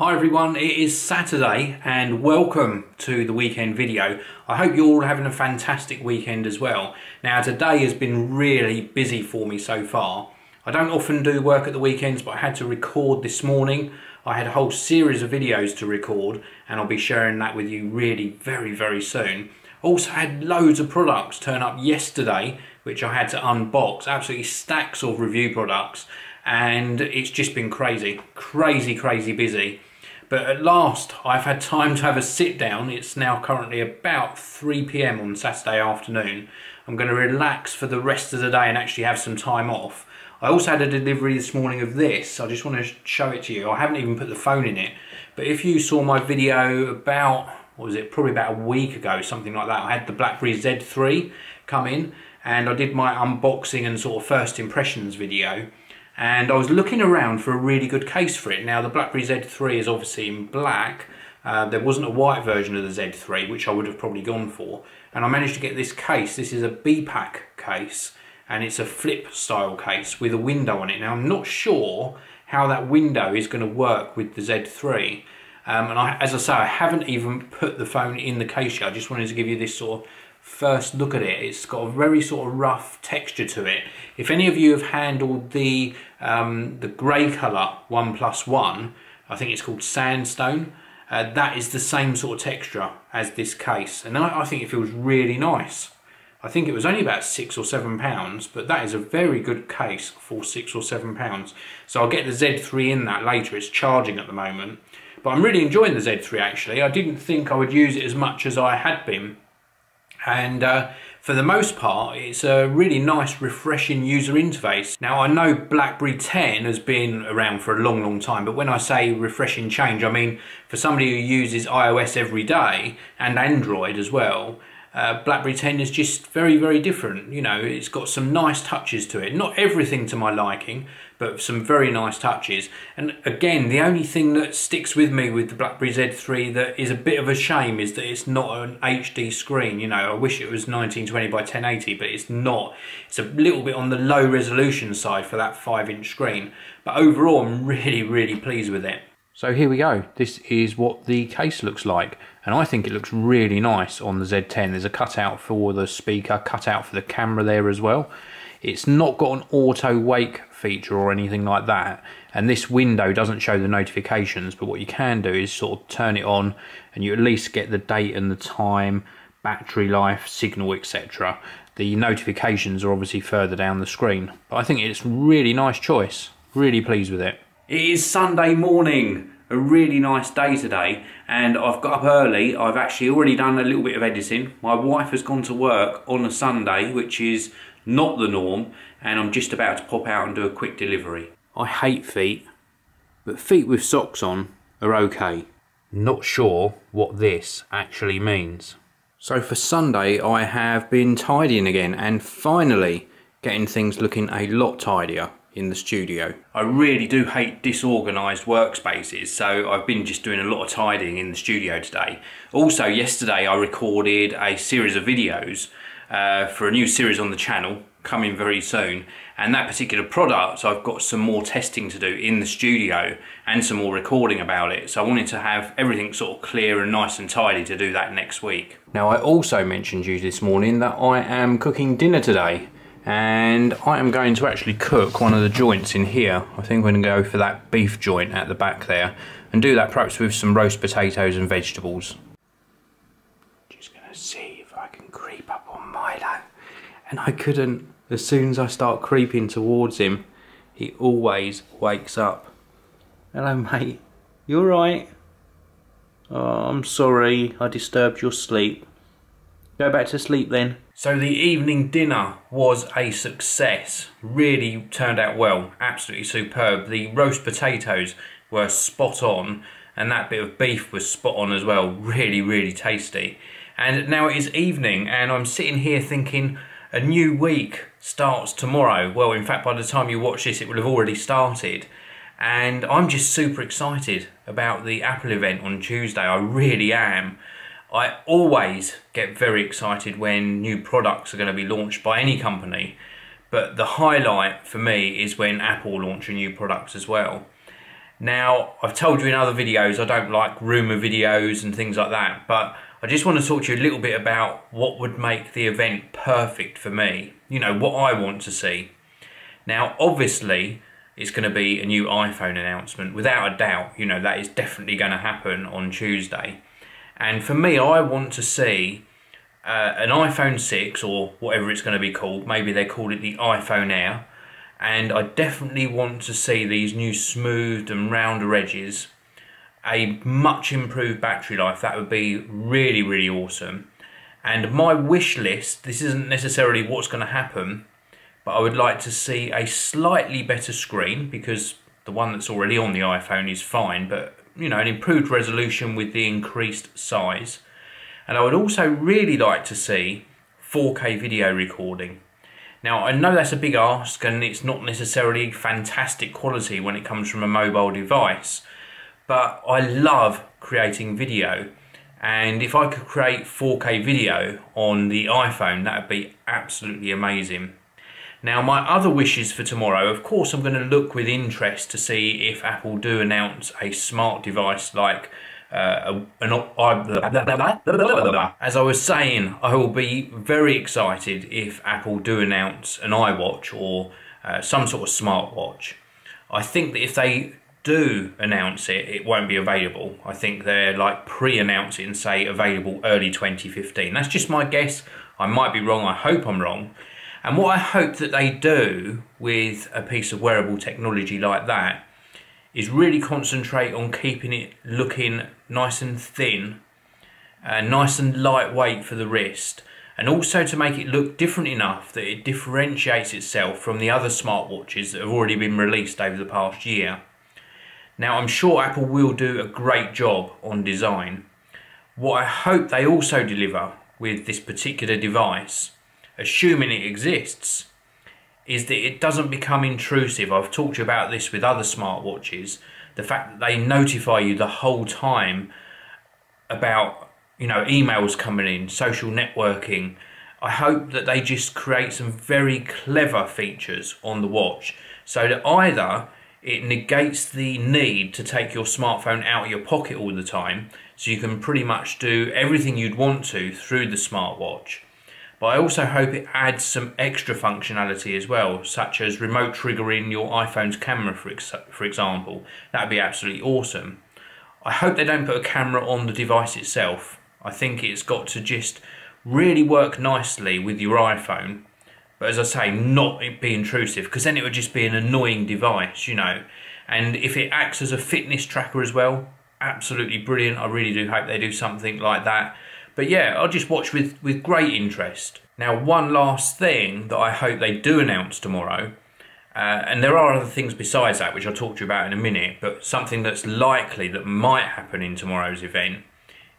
Hi everyone, it is Saturday and welcome to the weekend video. I hope you're all having a fantastic weekend as well. Now today has been really busy for me so far. I don't often do work at the weekends, but I had to record this morning. I had a whole series of videos to record and I'll be sharing that with you really very soon. Also had loads of products turn up yesterday which I had to unbox, absolutely stacks of review products, and it's just been crazy busy. But at last I've had time to have a sit down. It's now currently about 3 PM on Saturday afternoon. I'm going to relax for the rest of the day and actually have some time off. I also had a delivery this morning of this. I just want to show it to you. I haven't even put the phone in it. But if you saw my video about, what was it, probably about a week ago, something like that. I had the BlackBerry Z3 come in and I did my unboxing and sort of first impressions video. And I was looking around for a really good case for it. Now the BlackBerry Z3 is obviously in black. There wasn't a white version of the Z3, which I would have probably gone for. And I managed to get this case. This is a B-pack case, and it's a flip style case with a window on it. Now I'm not sure how that window is going to work with the Z3. As I say, I haven't even put the phone in the case yet. I just wanted to give you this sort of first look at it. It's got a very sort of rough texture to it. If any of you have handled the grey colour 1+1, I think it's called Sandstone, that is the same sort of texture as this case, and I think it feels really nice. I think it was only about £6 or £7, but that is a very good case for £6 or £7. So I'll get the Z3 in that later. It's charging at the moment, but I'm really enjoying the Z3 actually. I didn't think I would use it as much as I had been. And for the most part, it's a really nice, refreshing user interface. Now, I know BlackBerry 10 has been around for a long time, but when I say refreshing change, I mean for somebody who uses iOS every day and Android as well, BlackBerry 10 is just very different. You know, it's got some nice touches to it. Not everything to my liking, but some very nice touches. And again, the only thing that sticks with me with the BlackBerry Z3 that is a bit of a shame is that it's not an HD screen. You know, I wish it was 1920 by 1080, but it's not. It's a little bit on the low resolution side for that 5-inch screen. But overall, I'm really pleased with it. So here we go. This is what the case looks like, and I think it looks really nice on the Z10. There's a cutout for the speaker, cutout for the camera there as well. It's not got an auto wake feature or anything like that, and this window doesn't show the notifications, but what you can do is sort of turn it on and you at least get the date and the time, battery life, signal, etc. The notifications are obviously further down the screen, but I think it's a really nice choice. Really pleased with it. It is Sunday morning, a really nice day today, and I've got up early. I've actually already done a little bit of editing. My wife has gone to work on a Sunday, which is not the norm, and I'm just about to pop out and do a quick delivery. I hate feet, but feet with socks on are okay. Not sure what this actually means. So for Sunday, I have been tidying again, and finally getting things looking a lot tidier in the studio. I really do hate disorganised workspaces, so I've been just doing a lot of tidying in the studio today. Also yesterday I recorded a series of videos for a new series on the channel coming very soon, and that particular product I've got some more testing to do in the studio and some more recording about it, so I wanted to have everything sort of clear and nice and tidy to do that next week. Now I also mentioned to you this morning that I am cooking dinner today, and I am going to actually cook one of the joints in here. I think we're going to go for that beef joint at the back there and do that perhaps with some roast potatoes and vegetables. Just going to see if I can creep up on Milo, and I couldn't. As soon as I start creeping towards him, he always wakes up. Hello mate, you alright? Oh, I'm sorry I disturbed your sleep. Go back to sleep then. So the evening dinner was a success. Really turned out well. Absolutely superb. The roast potatoes were spot on, and that bit of beef was spot on as well. Really tasty. And now it is evening, and I'm sitting here thinking a new week starts tomorrow. Well, in fact, by the time you watch this, it will have already started. And I'm just super excited about the Apple event on Tuesday. I really am. I always get very excited when new products are going to be launched by any company, but the highlight for me is when Apple launch a new product as well. Now, I've told you in other videos I don't like rumour videos and things like that, but I just want to talk to you a little bit about what would make the event perfect for me. You know, what I want to see. Now, obviously, it's going to be a new iPhone announcement. Without a doubt, you know, that is definitely going to happen on Tuesday. And for me, I want to see an iPhone 6 or whatever it's going to be called. Maybe they call it the iPhone Air. And I definitely want to see these new smoothed and rounder edges. A much improved battery life. That would be really, really awesome. And my wish list, this isn't necessarily what's going to happen, but I would like to see a slightly better screen, because the one that's already on the iPhone is fine, but you know, an improved resolution with the increased size. And I would also really like to see 4K video recording. Now, I know that's a big ask and it's not necessarily fantastic quality when it comes from a mobile device, but I love creating video, and if I could create 4K video on the iPhone, that would be absolutely amazing. Now, my other wishes for tomorrow, of course, I'm going to look with interest to see if Apple do announce a smart device like as I was saying, I will be very excited if Apple do announce an iWatch or some sort of smartwatch. I think that if they do announce it, it won't be available. I think they're like pre-announcing, say, available early 2015. That's just my guess. I might be wrong. I hope I'm wrong. And what I hope that they do with a piece of wearable technology like that is really concentrate on keeping it looking nice and thin, nice and lightweight for the wrist, and also to make it look different enough that it differentiates itself from the other smartwatches that have already been released over the past year. Now, I'm sure Apple will do a great job on design. What I hope they also deliver with this particular device, assuming it exists, is that it doesn't become intrusive. I've talked to you about this with other smartwatches. The fact that they notify you the whole time about, you know, emails coming in, social networking. I hope that they just create some very clever features on the watch so that either it negates the need to take your smartphone out of your pocket all the time, so you can pretty much do everything you'd want to through the smartwatch. But I also hope it adds some extra functionality as well, such as remote triggering your iPhone's camera, for example. That would be absolutely awesome. I hope they don't put a camera on the device itself. I think it's got to just really work nicely with your iPhone. But as I say, not be intrusive, because then it would just be an annoying device, you know. And if it acts as a fitness tracker as well, absolutely brilliant. I really do hope they do something like that. But yeah, I'll just watch with great interest. Now, one last thing that I hope they do announce tomorrow, and there are other things besides that which I'll talk to you about in a minute, but something that's likely that might happen in tomorrow's event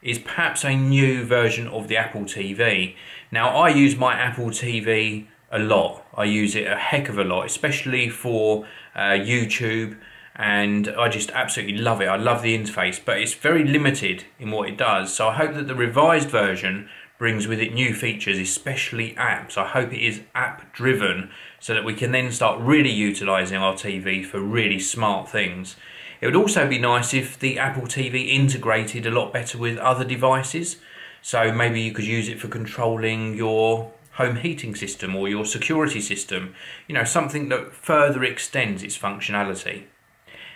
is perhaps a new version of the Apple TV. Now, I use my Apple TV a lot. I use it a heck of a lot, especially for YouTube, and I just absolutely love it. I love the interface, but it's very limited in what it does. So I hope that the revised version brings with it new features, especially apps. I hope it is app driven so that we can then start really utilising our TV for really smart things. It would also be nice if the Apple TV integrated a lot better with other devices. So maybe you could use it for controlling your home heating system or your security system. You know, something that further extends its functionality.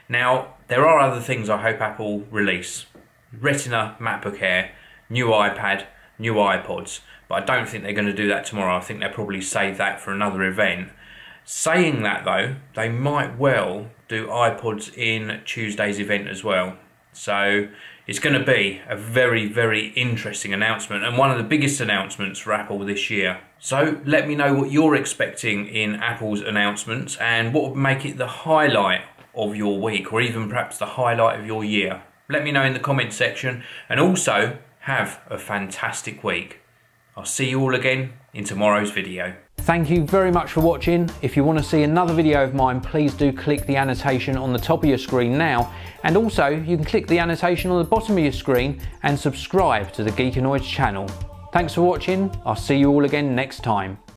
Now, there are other things I hope Apple release. Retina MacBook Air, new iPad, new iPods. But I don't think they're going to do that tomorrow. I think they'll probably save that for another event. Saying that though, they might well do iPods in Tuesday's event as well. So it's going to be a very, very interesting announcement, and one of the biggest announcements for Apple this year. So let me know what you're expecting in Apple's announcements and what would make it the highlight of your week, or even perhaps the highlight of your year. Let me know in the comments section, and also have a fantastic week. I'll see you all again in tomorrow's video. Thank you very much for watching. If you want to see another video of mine, please do click the annotation on the top of your screen now, and also you can click the annotation on the bottom of your screen and subscribe to the Geekanoids channel. Thanks for watching. I'll see you all again next time.